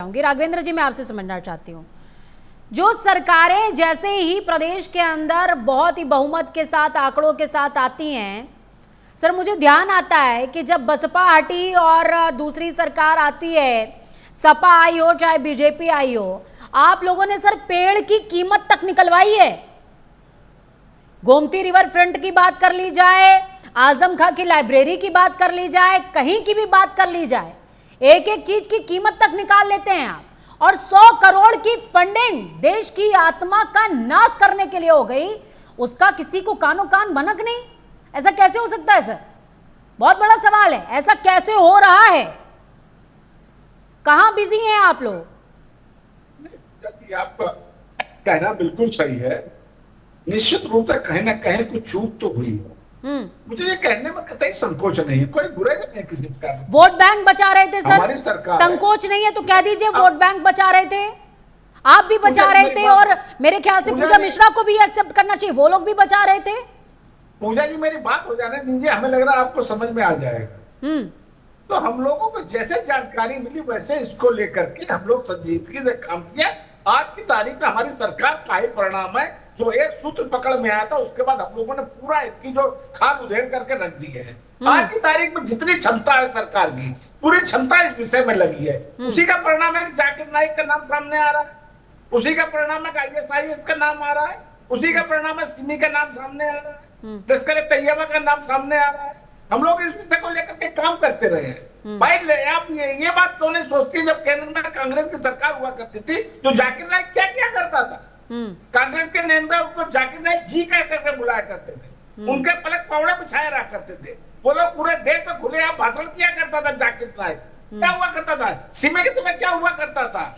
चाहूंगी। राघवेंद्र जी, मैं आपसे समझना चाहती हूँ, जो सरकारें जैसे ही प्रदेश के अंदर बहुत ही बहुमत के साथ, आंकड़ों के साथ आती हैं, सर मुझे ध्यान आता है कि जब बसपा हटी और दूसरी सरकार आती है, सपा आई हो चाहे बीजेपी आई हो, आप लोगों ने सर पेड़ की कीमत तक निकलवाई है। गोमती रिवर फ्रंट की बात कर ली जाए, आजम खां की लाइब्रेरी की बात कर ली जाए, कहीं की भी बात कर ली जाए, एक एक चीज की कीमत तक निकाल लेते हैं आप। और 100 करोड़ की फंडिंग देश की आत्मा का नाश करने के लिए हो गई, उसका किसी को कानो कान भनक नहीं। ऐसा कैसे हो सकता है सर? बहुत बड़ा सवाल है, ऐसा कैसे हो रहा है? कहां बिजी हैं आप लोग? आपका कहना बिल्कुल सही है। निश्चित रूप से कहीं ना कहीं कुछ चूक तो हुई है। मुझे ये कहने में कतई संकोच नहीं है, कोई बुरा नहीं है किसी का। वोट बैंक बचा रहे थे सर, हमारी सरकार संकोच नहीं है तो कह दीजिए वोट बैंक बचा रहे थे, आप भी बचा रहे थे, और मेरे ख्याल से पूजा मिश्रा को भी एक्सेप्ट करना चाहिए, वो लोग भी बचा रहे थे। पूजा जी मेरी बात हो जाने दीजिए, हमें लग रहा है आपको समझ में आ जाएगा। तो हम लोगों को जैसे जानकारी मिली वैसे इसको लेकर के हम लोग संजीदगी से काम किया। आज की तारीख में हमारी सरकार का ही परिणाम है, जो एक सूत्र पकड़ में आया था उसके बाद हम लोगों ने पूरा इसकी जो खाद उधेड़ करके रख दी है। आज की तारीख में जितनी क्षमता है सरकार की, पूरी क्षमता इस विषय में लगी है। उसी का परिणाम है कि जाकिर नाइक का नाम सामने आ रहा है, उसी का परिणाम है कि ISIS का नाम आ रहा है, उसी का परिणाम है सिमी का नाम सामने आ रहा है, लश्कर तैयबा का नाम सामने आ रहा है। हम लोग इस विषय को लेकर के काम करते रहे हैं। भाई आप ये बात क्यों नहीं सोचती, जब केंद्र में कांग्रेस की सरकार हुआ करती थी तो जाकिर नाइक क्या क्या करता था? कांग्रेस के नेता उनको जाकिर नाइक जी कह करके बुलाया करते थे, उनके पलक पौड़े बिछाए रहा करते थे, वो लोग पूरे देश में खुलेआम भाषण किया करता था। जाकिर नाइक क्या हुआ करता था? सिमी के समय क्या हुआ करता था?